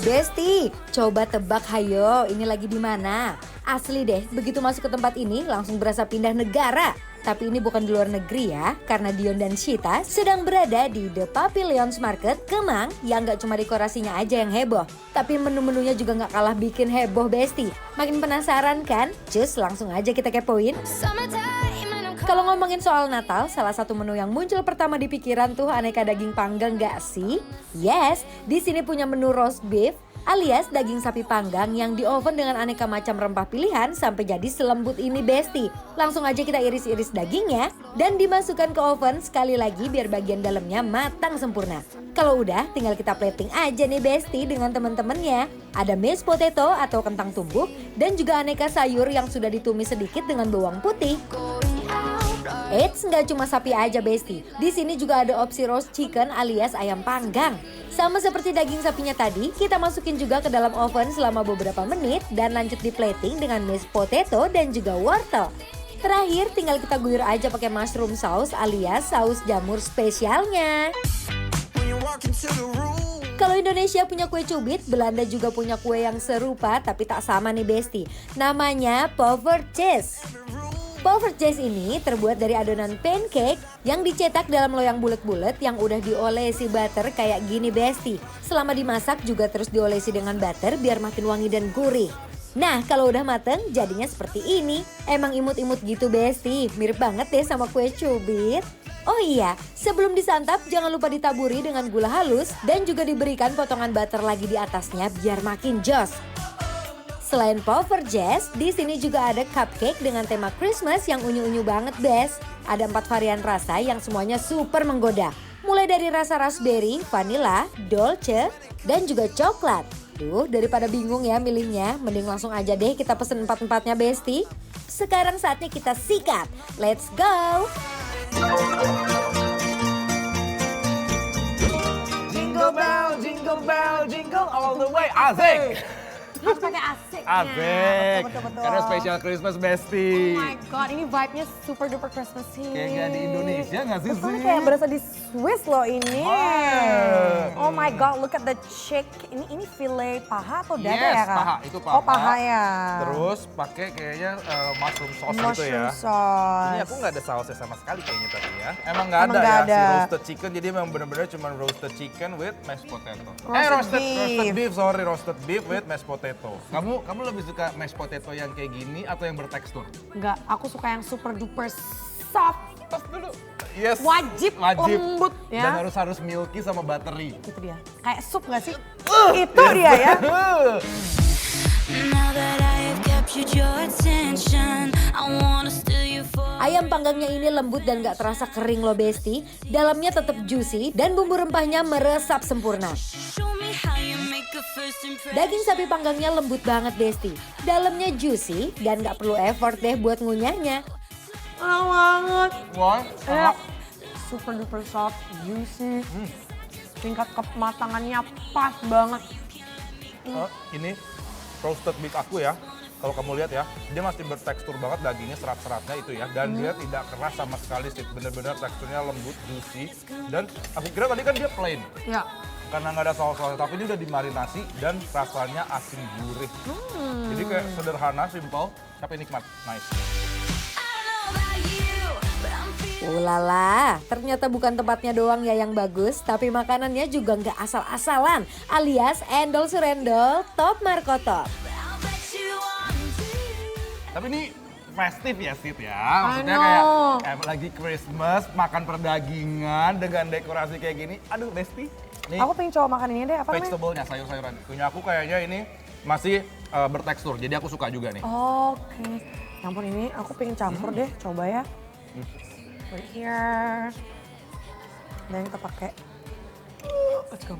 Besti, coba tebak hayo, ini lagi di mana? Asli deh, begitu masuk ke tempat ini langsung berasa pindah negara. Tapi ini bukan di luar negeri ya, karena Dion dan Shita sedang berada di The Pavilions Market, Kemang, yang gak cuma dekorasinya aja yang heboh. Tapi menu-menunya juga gak kalah bikin heboh, Besti. Makin penasaran kan? Cus, langsung aja kita kepoin. Kalau ngomongin soal Natal, salah satu menu yang muncul pertama di pikiran tuh aneka daging panggang gak sih? Yes, di sini punya menu roast beef alias daging sapi panggang yang di oven dengan aneka macam rempah pilihan sampai jadi selembut ini, Besti. Langsung aja kita iris-iris dagingnya dan dimasukkan ke oven sekali lagi biar bagian dalamnya matang sempurna. Kalau udah tinggal kita plating aja nih, Besti, dengan temen-temennya. Ada mashed potato atau kentang tumbuk dan juga aneka sayur yang sudah ditumis sedikit dengan bawang putih. Eits, nggak cuma sapi aja, Besti. Di sini juga ada opsi roast chicken alias ayam panggang. Sama seperti daging sapinya tadi, kita masukin juga ke dalam oven selama beberapa menit dan lanjut di plating dengan mashed potato dan juga wortel. Terakhir, tinggal kita guyur aja pakai mushroom sauce alias saus jamur spesialnya. Kalau Indonesia punya kue cubit, Belanda juga punya kue yang serupa tapi tak sama nih, Besti. Namanya Poffertjes. Poffertjes ini terbuat dari adonan pancake yang dicetak dalam loyang bulet-bulet yang udah diolesi butter kayak gini, Besti. Selama dimasak juga terus diolesi dengan butter biar makin wangi dan gurih. Nah, kalau udah mateng jadinya seperti ini. Emang imut-imut gitu, Besti. Mirip banget deh sama kue cubit. Oh iya, sebelum disantap jangan lupa ditaburi dengan gula halus dan juga diberikan potongan butter lagi di atasnya biar makin jos. Selain Poffertjes, di sini juga ada cupcake dengan tema Christmas yang unyu-unyu banget, Bes. Ada 4 varian rasa yang semuanya super menggoda. Mulai dari rasa raspberry, vanilla, dolce, dan juga coklat. Duh, daripada bingung ya milihnya, mending langsung aja deh kita pesen 4-4-nya, Besti. Sekarang saatnya kita sikat. Let's go! Jingle bell, jingle all the way. Asik! Harus pakai asiknya. Asik. Betul. Karena spesial Christmas, Besti. Oh my god, ini vibe-nya super duper Christmassy. Kayak nggak di Indonesia nggak sih? Betul, kayak berasa di Swiss loh ini. Wow. Oh my god, look at the chick. Ini fillet paha atau dada Yes, ya, Kak? paha. Itu paha. Oh, paha ya. Terus pakai kayaknya mushroom sauce gitu ya. Mushroom sauce. Ini aku nggak ada sausnya sama sekali kayaknya tadi ya. Emang nggak Emang ada nggak ya ada. si roasted chicken. Jadi emang bener-bener cuma roasted chicken with mashed potato. Roasted Roasted beef with mashed potato. Kamu lebih suka mashed potato yang kayak gini atau yang bertekstur? Enggak, aku suka yang super duper soft. Tos dulu. Yes. Wajib lembut ya. Dan harus milky sama buttery. Itu dia. Kayak sup gak sih? Itu dia ya. Ayam panggangnya ini lembut dan gak terasa kering loh, Besti. Dalamnya tetap juicy dan bumbu rempahnya meresap sempurna. Daging sapi panggangnya lembut banget, Besti. Dalamnya juicy dan gak perlu effort deh buat ngunyahnya. Enak banget. Wah, Enak. Super duper soft, juicy. Tingkat kematangannya pas banget. ini roasted beef aku ya. Kalau kamu lihat ya, dia masih bertekstur banget dagingnya, serat-seratnya itu ya. Dan dia tidak keras sama sekali sih, bener-bener teksturnya lembut, juicy. Dan aku kira tadi kan dia plain, Ya. karena nggak ada saus-saus, tapi ini udah dimarinasi dan rasanya asin gurih. Jadi kayak sederhana, simple, tapi nikmat, nice. Ulala, ternyata bukan tempatnya doang ya yang bagus, tapi makanannya juga nggak asal-asalan, alias endol surendol top markotop. Tapi ini festif ya, Sid ya. I Maksudnya know. kayak lagi Christmas, makan perdagingan dengan dekorasi kayak gini. Aduh, Besti. Nih, Aku pengen coba makan ini deh, apa namanya? vegetable-nya, sayur-sayuran. Punya aku kayaknya ini masih bertekstur, jadi aku suka juga nih. Oke. Ya ampun, ini aku pengen campur deh, coba ya. Put it here. Dan kita pakai. Let's go.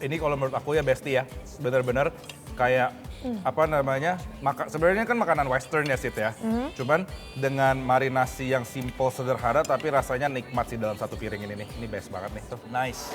Ini kalau menurut aku ya Besti ya, bener-bener kayak apa namanya, sebenarnya kan makanan western ya Sid ya. Cuman dengan marinasi yang simple sederhana tapi rasanya nikmat sih dalam satu piring ini nih. Ini best banget nih tuh, nice.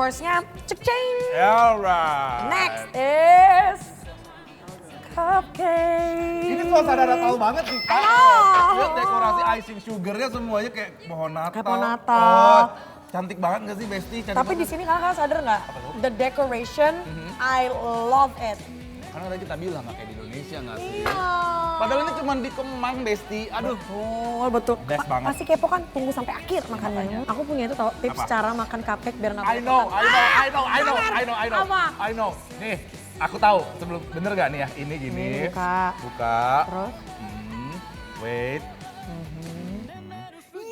course-nya. Cek-ceng. Alright. Next is cupcake. Ini suasana Natal banget sih, Kak. know. Lihat dekorasi icing sugarnya semuanya kayak pohon Natal. Kayak pohon Natal. Oh, cantik banget nggak sih, Besti? Cantik Tapi di banget. sini kakak sadar nggak? The decoration, I love it. Karena tadi kita bilang nggak kayak di Indonesia nggak sih? Iya. Padahal ini cuma di Kemang, Besti. Aduh. Betul. Best banget. Pasti kepo kan, tunggu sampai akhir makannya. Aku punya itu tau, tips Apa? cara makan cupcake biar nggak I know. Apa? I know. Nih, aku tahu. Sebelum bener gak nih ya? Ini gini. Ini buka. Buka. Terus? Wait.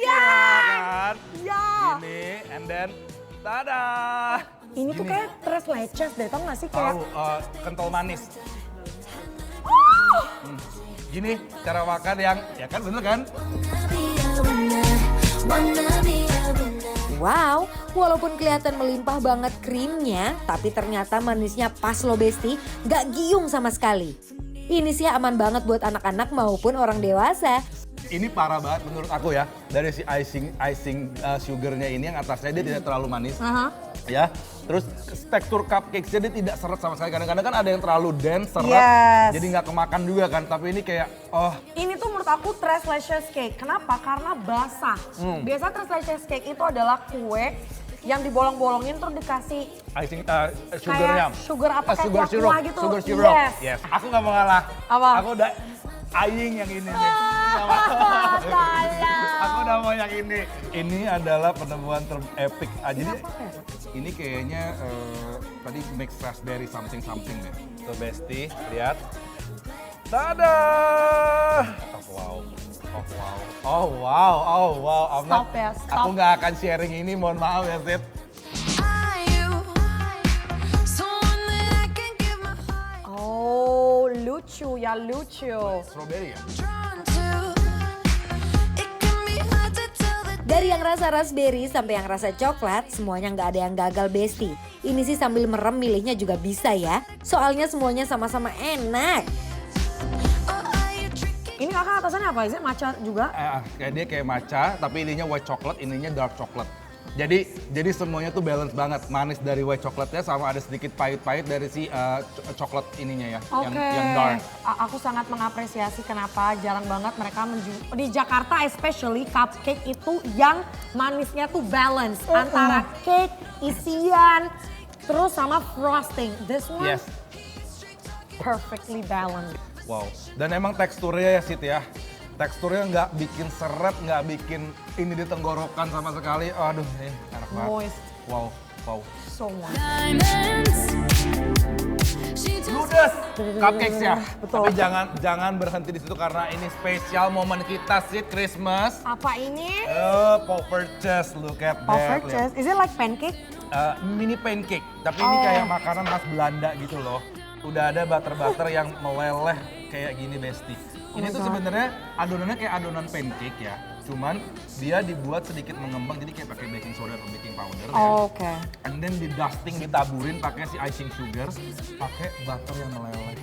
Ya! Kan? Ya! Gini, and then, tada! Ini tuh Gini. kayak tres leches deh, tau gak sih kayak... Tahu, kental manis. Gini, cara makan yang, ya kan bener kan? Wow, walaupun kelihatan melimpah banget krimnya, tapi ternyata manisnya pas loh Besti, nggak giung sama sekali. Ini sih aman banget buat anak-anak maupun orang dewasa. Ini parah banget menurut aku ya. Dari si icing sugarnya ini yang atasnya dia tidak terlalu manis. Ya, terus tekstur cupcakes-nya dia tidak seret sama sekali. Kadang-kadang kan ada yang terlalu dense, seret, Yes. jadi nggak kemakan juga kan. Tapi ini kayak, Ini tuh menurut aku tres leches cake. Kenapa? Karena basah. Biasa tres leches cake itu adalah kue yang dibolong-bolongin terus dikasih icing sugarnya. kayak sugar apa kayak sugar syrup, kuah gitu. sugar syrup. Yes. Yes. Aku nggak mau ngalah. Apa? Aku udah eyeing yang ini nih. Aku udah mau yang ini. Ini adalah penemuan epic. Jadi ini kayaknya tadi mix raspberry something deh. Tuh Besti, lihat. Tada! Oh wow. Oh wow. Stop ya, stop. Aku nggak akan sharing ini, mohon maaf ya Sid. Oh, lucu ya, lucu. Strawberry ya? Dari yang rasa raspberry sampai yang rasa coklat, semuanya nggak ada yang gagal Besti. Ini sih sambil merem milihnya juga bisa ya. Soalnya semuanya sama-sama enak. Ini kakak atasannya apa sih? Matcha juga? Kayak dia kayak matcha, tapi ininya white chocolate, ininya dark chocolate. Jadi semuanya tuh balance banget. Manis dari white chocolate-nya sama ada sedikit pahit-pahit dari si coklat ininya ya, Oke. yang dark. Aku sangat mengapresiasi kenapa jarang banget mereka di Jakarta especially cupcake itu yang manisnya tuh balance antara cake, isian, terus sama frosting. This one Yes. perfectly balanced. Wow. Dan emang teksturnya ya Sid ya. Teksturnya nggak bikin seret, nggak bikin ini di tenggorokan sama sekali. Aduh, ini enak banget. Moist. Wow. So moist. Ludes cupcakes ya. Betul. Tapi jangan berhenti di situ karena ini spesial momen kita Sid, Christmas. Apa ini? Poffertjes, look at that. Poffertjes. Is it like pancake? Mini pancake, tapi ini kayak makanan khas Belanda gitu loh. Udah ada butter yang meleleh kayak gini Besti. Ini tuh sebenarnya adonannya kayak adonan pancake ya. Cuman dia dibuat sedikit mengembang jadi kayak pakai baking soda atau baking powder ya. Oke. And then di dusting, ditaburin pakai si icing sugar, pakai butter yang meleleh.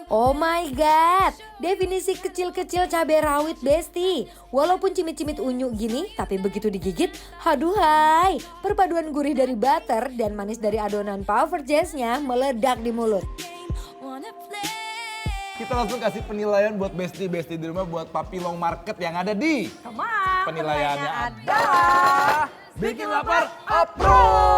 Oh my god, definisi kecil-kecil cabai rawit Besti. Walaupun cimit-cimit unyu gini, tapi begitu digigit, haduhai. Perpaduan gurih dari butter dan manis dari adonan Poffertjesnya meledak di mulut. Kita langsung kasih penilaian buat Besti-Besti di rumah buat Papilong Market yang ada di Come on. penilaiannya ada. adalah bikin lapar approve.